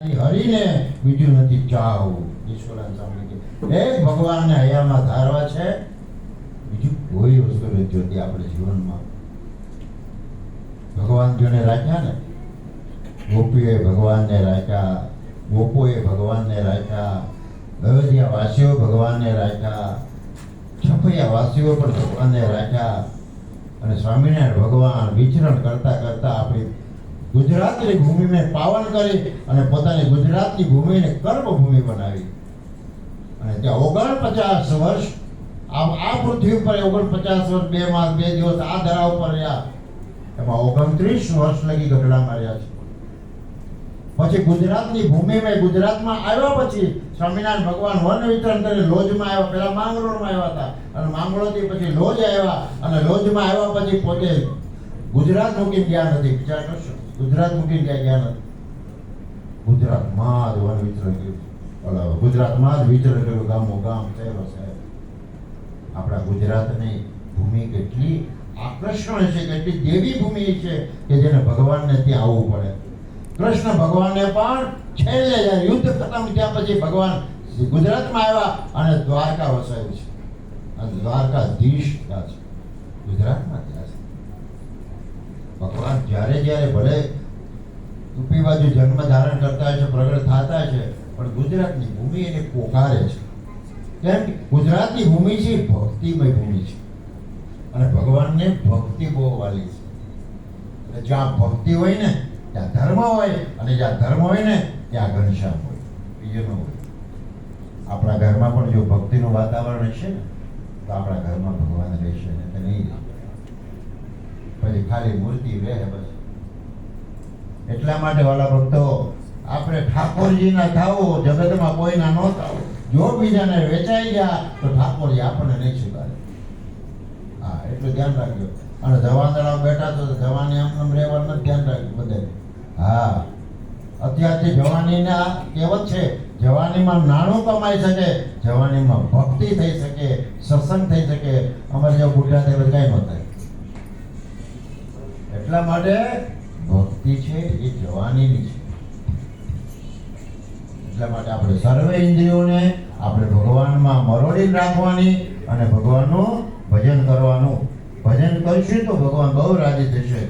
હરીને બીજું નથી ચાહવું. ઈશ્વરાન સાંભળી એક ભગવાનને હૈયામાં ધારવા છે, બીજું કોઈ વસ્તુ નથી જોતી આપણે જીવનમાં. ભગવાન જોને રાખ્યા ને, ગોપીએ ભગવાનને રાખ્યા, ગોપોએ ભગવાનને રાખ્યા, અયોધ્યા વાસીઓ ભગવાનને રાખ્યા, છપૈયા વાસીઓ પણ ભગવાનને રાખ્યા. અને સ્વામિનારાયણ ભગવાન વિચરણ કરતા કરતા આપણી ગુજરાતની ભૂમિને પાવન કરી અને પોતાની ગુજરાતની ભૂમિને કર્મભૂમિ બનાવી. અને ત્યાં 49 વર્ષ આ પૃથ્વી ઉપર 49 વર્ષ 2 માસ 2 દિવસ આ ધરા ઉપર રહ્યા. એમાં 29 વર્ષ લગી ગઢડા માર્યા છે. પછી ગુજરાતની ભૂમિમાં ગુજરાતમાં આવ્યા પછી સ્વામિનારાયણ ભગવાન વન વિતરણ કરી લોજમાં આવ્યા. પહેલા માંગરોળમાં આવ્યા હતા અને માંગરોળથી પછી લોજ આવ્યા અને લોજમાં આવ્યા પછી પોતે ગુજરાત મૂકી ગયા નથી. વિચાર કરશો, ગુજરાત મૂકી ગયા નથી. ગુજરાતમાં જ વન વિતરણ કર્યું, ગુજરાતમાં જ વિતરણ કર્યું, ગામો ગામ શહેરો શહેર. આપણા ગુજરાતની ભૂમિ કેટલી આકર્ષણ છે, કેટલી દેવી ભૂમિ છે કે જેને ભગવાનને ત્યાં આવવું પડે. કૃષ્ણ ભગવાનને પણ છેલ્લે જ્યારે યુદ્ધ ખતમ થયા પછી ભગવાન ગુજરાતમાં આવ્યા અને દ્વારકા વસાવ્યું છે. અને દ્વારકાધીશ ત્યાં છે, ગુજરાતમાં ત્યાં છે. ભગવાન જ્યારે જ્યારે ભલે યુપી બાજુ જન્મ ધારણ કરતા છે, પ્રગટ થતા છે, પણ ગુજરાતની ભૂમિ એને પોકારે છે. કેમ કે ગુજરાતની ભૂમિ છે ભક્તિમય ભૂમિ છે અને ભગવાનને ભક્તિ બહુ વાલી છે. એટલે જ્યાં ભક્તિ હોય ને ત્યાં ધર્મ હોય, અને જ્યાં ધર્મ હોય ને ત્યાં ઘનશ્યામ હોય, બીજું ન હોય. આપણા ઘરમાં પણ જો ભક્તિનું વાતાવરણ હશે ને તો આપણા ઘરમાં ભગવાન રહેશે ને તો નહીં રહે. પછી ખાલી મૂર્તિ રહે બસ. એટલા માટે વાલા ભક્તો, આપણે ઠાકોરજીના થાવો, જગતમાં કોઈના ન થાવો. જો બીજાને વેચાઈ ગયા તો ઠાકોરજી આપણને નહીં સ્વીકારે. હા, એટલું ધ્યાન રાખજો. અને જવાન તળાવ બેઠા તો જવાની આમ રહેવાનું ધ્યાન રાખજો બધે. હા, અત્યારથી જવાનીના કહેવત છે, જવાનીમાં નાણું કમાઈ શકે, જવાનીમાં ભક્તિ થઈ શકે, સત્સંગ થઈ શકે. અમારે જો બુઢા થાય કઈ ન થાય. એટલા માટે ભક્તિ છે એ જવાનીની છે. એટલા માટે આપણે સર્વે ઇન્દ્રિયોને આપણે ભગવાનમાં મરોડી રાખવાની અને ભગવાનનું ભજન કરવાનું. ભજન કરશું તો ભગવાન બહુ રાજી થશે.